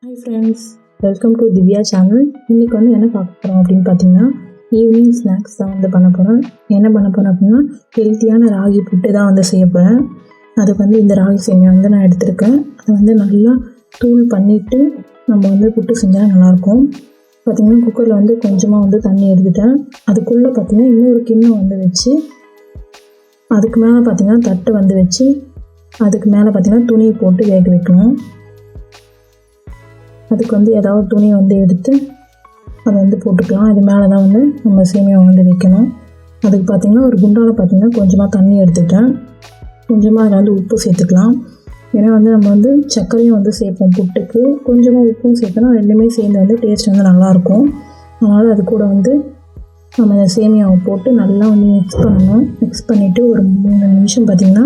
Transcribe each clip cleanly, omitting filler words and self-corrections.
Hi friends, welcome to Divya channel. இன்றைக்கி என்ன பார்க்க போகிறோம் அப்படின்னு பார்த்தீங்கன்னா, ஈவினிங் ஸ்நாக்ஸ் தான் பண்ண போகிறேன். என்ன பண்ண போகிறேன் அப்படின்னா, ஹெல்த்தியான ராகி புட்டு தான் செய்ய போகிறேன். அதுக்கு இந்த ராகி சேமியா நான் எடுத்திருக்கேன். அதை நல்லா தூள் பண்ணிவிட்டு நம்ம புட்டு செஞ்சால் நல்லாயிருக்கும். பார்த்திங்கன்னா குக்கரில் கொஞ்சமாக தண்ணி எடுத்துட்டேன். அதுக்குள்ளே பார்த்திங்கன்னா இன்னொரு கிண்ணம் வச்சு, அதுக்கு மேலே பார்த்திங்கன்னா தட்டை வச்சு, அதுக்கு மேலே பார்த்திங்கன்னா துணியை போட்டு வேக வைக்கணும். அதுக்கு ஏதாவது துணியை எடுத்து அதை போட்டுக்கலாம். அது மேலே தான் நம்ம சேமியாவை வைக்கணும். அதுக்கு பார்த்திங்கன்னா ஒரு குண்டாவில் பார்த்திங்கன்னா கொஞ்சமாக தண்ணி எடுத்துக்கிட்டேன். கொஞ்சமாக அதில் உப்பு சேர்த்துக்கலாம். ஏன்னா நம்ம சர்க்கரையும் சேர்ப்போம் புட்டுக்கு. கொஞ்சமாக உப்பும் சேர்த்தோன்னா ரெண்டுமே சேர்ந்து டேஸ்ட் நல்லாயிருக்கும். அதனால் அது கூட நம்ம இந்த சேமியாவை போட்டு நல்லா மிக்ஸ் பண்ணணும். மிக்ஸ் பண்ணிவிட்டு ஒரு 3 நிமிஷம் பார்த்திங்கன்னா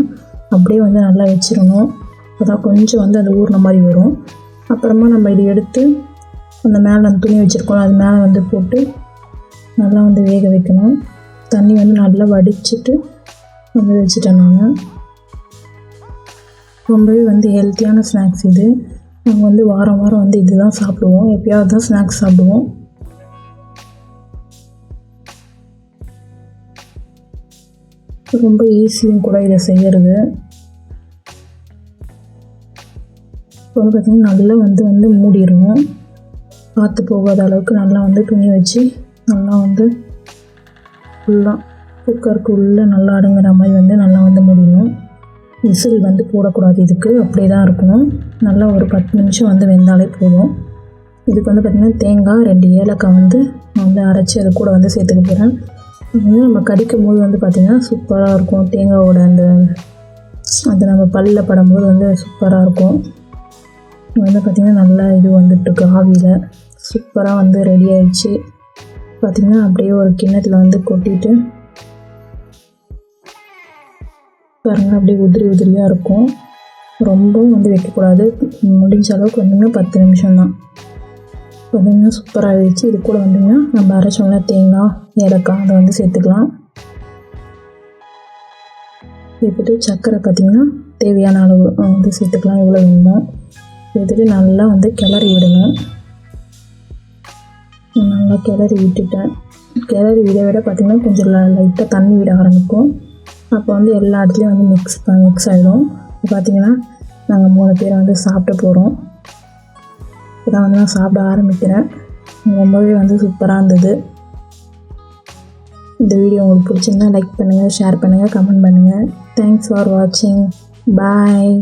அப்படியே நல்லா வச்சிடணும். அதான் கொஞ்சம் அது ஊறின மாதிரி வரும். அப்புறமா நம்ம இதை எடுத்து அந்த மேலே துணி வச்சுருக்கோம், அது மேலே போட்டு நல்லா வேக வைக்கணும். தண்ணி நல்லா வடிச்சிட்டு வச்சுட்டேன் நான். ரொம்பவே ஹெல்த்தியான ஸ்நாக்ஸ் இது. நாங்கள் வாரம் வாரம் இது தான் சாப்பிடுவோம். எப்பயாவது தான் ஸ்நாக்ஸ் சாப்பிடுவோம். ரொம்ப ஈஸியும் கூட இதை செய்கிறது. இப்போ பார்த்திங்கன்னா நல்லா மூடிடுவோம். காற்று போகாத அளவுக்கு நல்லா துணி வச்சு நல்லா ஃபுல்லாக குக்கருக்கு உள்ளே நல்லா அடங்குற மாதிரி நல்லா மூடிடணும். விசில் போடக்கூடாது. இதுக்கு அப்படியே தான் இருக்கணும். நல்லா ஒரு 10 நிமிஷம் வெந்தாலே போதும். இதுக்கு பார்த்திங்கன்னா தேங்காய் 2 ஏலக்காய் நான் அரைச்சி அது கூட சேர்த்துக்க போகிறேன். நம்ம கடிக்கும் போது பார்த்திங்கன்னா சூப்பராக இருக்கும். தேங்காயோட அது நம்ம பல்லில் படும்போது சூப்பராக இருக்கும். பார்த்திங்கன்னா நல்லா இது வந்துட்டுருக்கு. ஆவியில் சூப்பராக ரெடி ஆகிடுச்சு. பார்த்திங்கன்னா அப்படியே ஒரு கிண்ணத்தில் கொட்டிட்டு பாருங்கள், அப்படியே உதிரி உதிரியாக இருக்கும். ரொம்பவும் வைக்கக்கூடாது. முடிஞ்ச அளவுக்கு 10 நிமிஷம் தான். பார்த்திங்கன்னா சூப்பராக ஆகிடுச்சு. இது கூட நம்ம அரைச்சோம்னா தேங்காய் ஏலக்காய் அதை சேர்த்துக்கலாம். சேர்த்துட்டு சர்க்கரை பார்த்திங்கன்னா தேவையான அளவு சேர்த்துக்கலாம். எவ்வளோ வேணுமோ சேர்த்துட்டு நல்லா கிளறி விடணும். நல்லா கிளறி விட்டுட்டேன். கிளறி விட பார்த்திங்கன்னா கொஞ்சம் லைட்டாக தண்ணி விட ஆரம்பிக்கும். அப்போ எல்லா இடத்துலையும் மிக்ஸ் ஆகிடும். பார்த்திங்கன்னா நாங்கள் 3 பேர் சாப்பிட போகிறோம். இப்போ தான் நான் சாப்பிட ஆரம்பிக்கிறேன். ரொம்பவே சூப்பராக இருந்தது. இந்த வீடியோ உங்களுக்கு பிடிச்சிருந்தா லைக் பண்ணுங்கள், ஷேர் பண்ணுங்கள், கமெண்ட் பண்ணுங்கள். தேங்க்ஸ் ஃபார் வாட்சிங். பாய்.